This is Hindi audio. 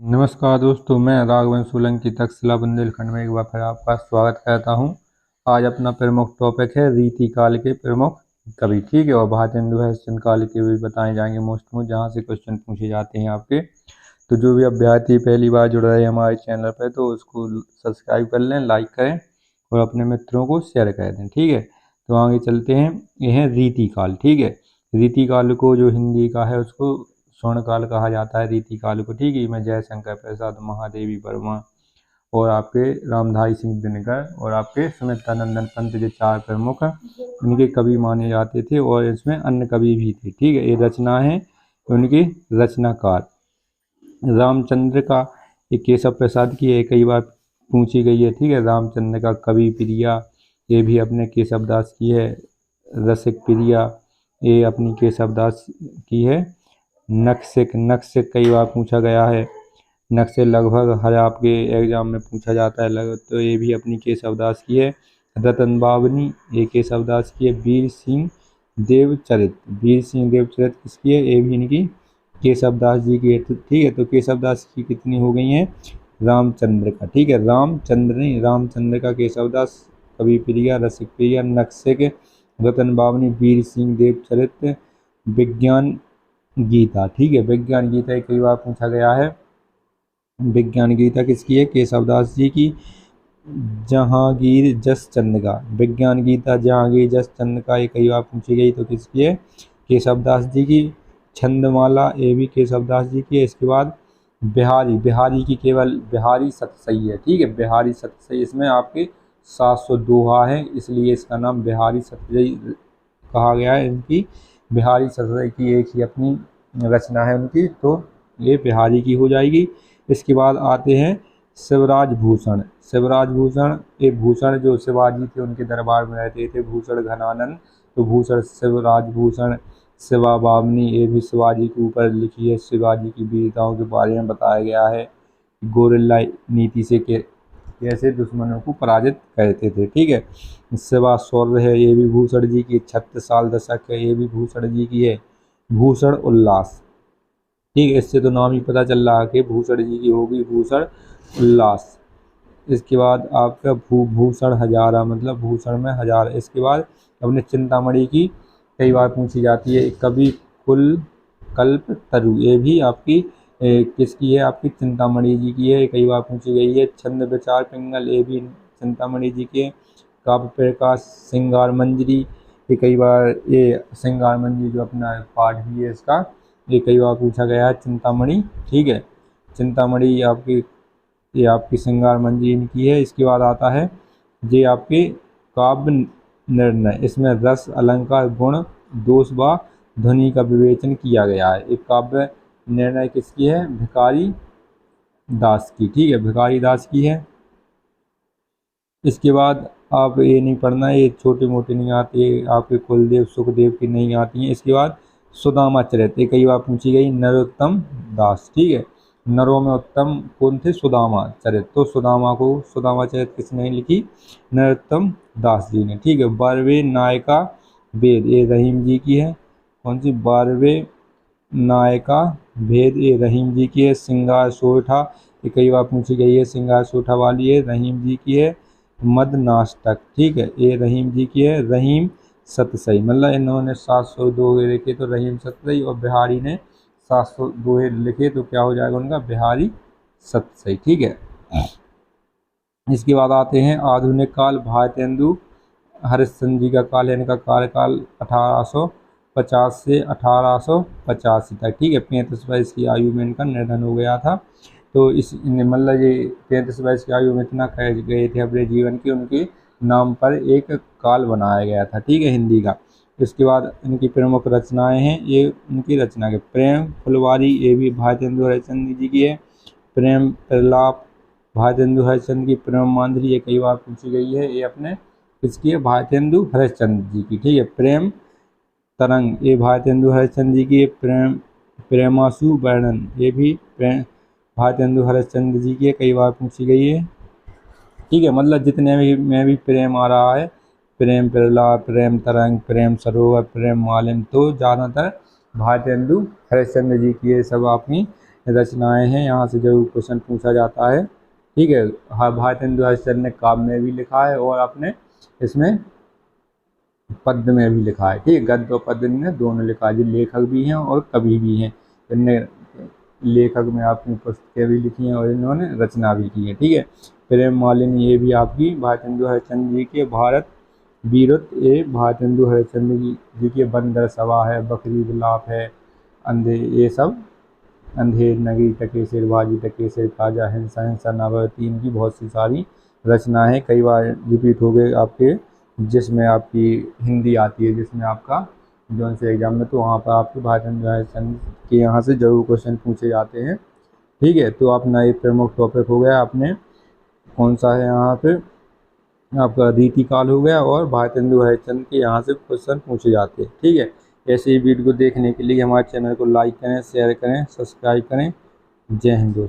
नमस्कार दोस्तों, मैं राघवेंद्र सोलंकी तक्षशिला बुंदेलखंड में एक बार फिर आपका स्वागत करता हूं। आज अपना प्रमुख टॉपिक है रीति काल के प्रमुख कवि। ठीक है, और भारतेंदु हरिश्चंद्र काल के भी बताए जाएंगे मोस्ट जहां से क्वेश्चन पूछे जाते हैं आपके। तो जो भी अभ्यर्थी पहली बार जुड़ रहे हैं हमारे चैनल पर, तो उसको सब्सक्राइब कर लें, लाइक करें और अपने मित्रों को शेयर कर दें। ठीक है, तो आगे चलते हैं। यह है रीति काल। ठीक है, रीति काल को जो हिंदी का है उसको स्वर्ण काल कहा जाता है रीति काल को। ठीक है, मैं जयशंकर प्रसाद, महादेवी वर्मा और आपके रामधारी सिंह दिनकर और आपके सुमित्रानंदन पंत जो चार प्रमुख इनके कवि माने जाते थे, और इसमें अन्य कवि भी थे। ठीक है, ये रचना है उनकी रचनाकार। रामचंद्र का ये केशव प्रसाद की है, कई बार पूछी गई है। ठीक है, रामचंद्र का कवि प्रिया ये भी अपने केशव दास की है। रसिक प्रिया ये अपनी केशव दास की है। नक्सिक कई बार पूछा गया है। नक्सिक लगभग हर आपके एग्जाम में पूछा जाता है लगभग, तो ये भी अपनी केशव दास की है। रतन बावनी ये केशव दास की है। वीर सिंह देवचरित किसकी है? ये भी इनकी केशव दास जी की है। ठीक है, तो केशव दास की कितनी हो गई हैं? रामचंद्र का। ठीक है, रामचंद्र नहीं, रामचंद्र का केशव दास, कवि प्रिया, रसिक प्रिया, नक्सिक, रतन बावनी, वीर सिंह देवचरित, विज्ञान गीता। ठीक है, विज्ञान गीता कई बार पूछा गया है। विज्ञान गीता किसकी है? केशव दास जी की। जहांगीर जसचंद का विज्ञान गीता, जहांगीर जसचंद का ये कई बार पूछी गई, तो किसकी है? केशव दास जी की। छंदमाला ये भी केशव दास जी की है। इसके बाद बिहारी की केवल बिहारी सतसई है। ठीक है, बिहारी सतसई, इसमें आपके 700 दोहा है, इसलिए इसका नाम बिहारी सतसई कहा गया है। इनकी बिहारी सतसई की एक ही अपनी रचना है उनकी, तो ये बिहारी की हो जाएगी। इसके बाद आते हैं शिवराज भूषण। शिवराज भूषण ये भूषण जो शिवाजी थे उनके दरबार में रहते थे, भूषण घनानंद, तो भूषण शिवराज भूषण। शिवा बावनी ये भी शिवाजी के ऊपर लिखी है, शिवाजी की वीरताओं के बारे में बताया गया है। गोरिल्ला नीति से कैसे दुश्मनों को पराजित करते थे। ठीक है, शिवा शौर्य है, ये भी भूषण जी की। 36 साल दशक है, ये भी भूषण जी की है। भूषण उल्लास, ठीक है, इससे तो नाम ही पता चल रहा है कि भूषण जी की होगी, भूषण उल्लास। इसके बाद आपका भूषण हजारा, मतलब भूषण में हजार। इसके बाद अपने चिंतामणि की कई बार पूछी जाती है। कवि कुल कल्प तरु, ये भी आपकी किसकी है? आपकी चिंतामणि जी की है, कई बार पूछी गई है। छंद विचार पिंगल, ये भी चिंतामणि जी के। काव्य प्रकाश श्रृंगार मंजरी, ये कई बार ये श्रृंगार मंजरी जो अपना पाठ भी है इसका, ये कई बार पूछा गया है चिंतामणि। ठीक है, चिंतामणि ये आपकी श्रृंगार मंजरी इनकी है। इसके बाद आता है ये आपके काव्य निर्णय, इसमें रस अलंकार गुण दोष व ध्वनि का विवेचन किया गया है। एक काव्य निर्णय किसकी है? भिखारी दास की। ठीक है, भिखारी दास की है। इसके बाद आप ये नहीं पढ़ना है, ये छोटे मोटे नहीं आते, आपके कुलदेव सुखदेव की नहीं आती हैं। इसके बाद सुदामा चरित, ये कई बार पूछी गई। नरोत्तम दास। ठीक है, नरों में उत्तम कौन थे? सुदामा चरित, तो सुदामा चरित किसने लिखी? नरोत्तम दास जी ने। ठीक है, 12वें नायिका वेद, ये रहीम जी की है। कौन सी? 12वें नायिका भेद, ये रहीम जी की है। श्रृंगार सोठा, ये कई बार पूछी गई है, श्रृंगार सोठा वाली है, रहीम जी की है। मद नास्टक, ठीक है, ये रहीम जी की है। रहीम सतसई, मतलब इन्होंने 700 दोहे लिखे, तो रहीम सतसई, और बिहारी ने 700 दोहे लिखे, तो क्या हो जाएगा उनका? बिहारी सतसई। ठीक है, इसके बाद आते हैं आधुनिक काल। भारतेंदु हरिश्चंद्र जी का काल है, इनका कार्यकाल 1850 से 1885 तक। ठीक है, 35 वर्ष की आयु में इनका निधन हो गया था। तो इस मतलब ये 35 वर्ष की आयु में इतना कह गए थे अपने जीवन की, उनके नाम पर एक काल बनाया गया था। ठीक है, हिंदी का। इसके बाद इनकी प्रमुख रचनाएं हैं, ये उनकी रचना के। प्रेम फुलवारी, ये भी भारतेंदु हरिश्चंद्र जी की है। प्रेम प्रलाप, भारतेंदु हरिश्चंद्र की। प्रेम मांधरी, ये कई बार पूछी गई है, ये अपने किसकी है? भारतेंदु हरिश्चंद्र जी की। ठीक है, प्रेम तरंग, ये भारतेंदु हरिश्चंद्र जी की। प्रेमासु वर्णन, ये भी भारतेंदु हरिश्चंद्र जी की, कई बार पूछी गई है। ठीक है, मतलब जितने भी में भी प्रेम आ रहा है, प्रेम प्रलाप, प्रेम तरंग, प्रेम सरोवर, प्रेम मालिम, तो ज़्यादातर भारतेंदु हरिश्चंद्र जी की ये सब अपनी रचनाएं हैं, यहाँ से जरूर क्वेश्चन पूछा जाता है। ठीक है, हाँ, भारतेंदु हरिश्चंद्र ने काव्य में भी लिखा है और अपने इसमें पद्य में भी लिखा है। ठीक है, गद्य और पद्य ने दोनों लिखा है। जो लेखक भी हैं और कवि भी हैं। इनने लेखक में आपने पुस्तकें भी लिखी हैं और इन्होंने रचना भी की है। ठीक है, प्रेम मालिनी ये भी आपकी भारतेंदु हरिश्चंद्र जी के भारत वीरत्व, ये भारतेंदु हरिश्चंद्र जी के बंदर सभा है, बकरी विलाप है, अंधे, ये सब अंधेर नगरी टके सिर बाजी टके सिर खाजा हिंसा हिंसा नावती, इनकी बहुत सी सारी रचना है। कई बार रिपीट हो गए आपके, जिसमें आपकी हिंदी आती है, जिसमें आपका जौन से एग्जाम में, तो वहाँ पर आपके भारतेंदु हरिश्चंद्र के यहाँ से जरूर क्वेश्चन पूछे जाते हैं। ठीक है, तो अपना एक प्रमुख टॉपिक हो गया आपने कौन सा है यहाँ पे आपका रीतिकाल हो गया और भारतेंदु हरिश्चंद्र के यहाँ से क्वेश्चन पूछे जाते हैं। ठीक है, ऐसे ही वीडियो को देखने के लिए हमारे चैनल को लाइक करें, शेयर करें, सब्सक्राइब करें। जय हिंद दोस्तों।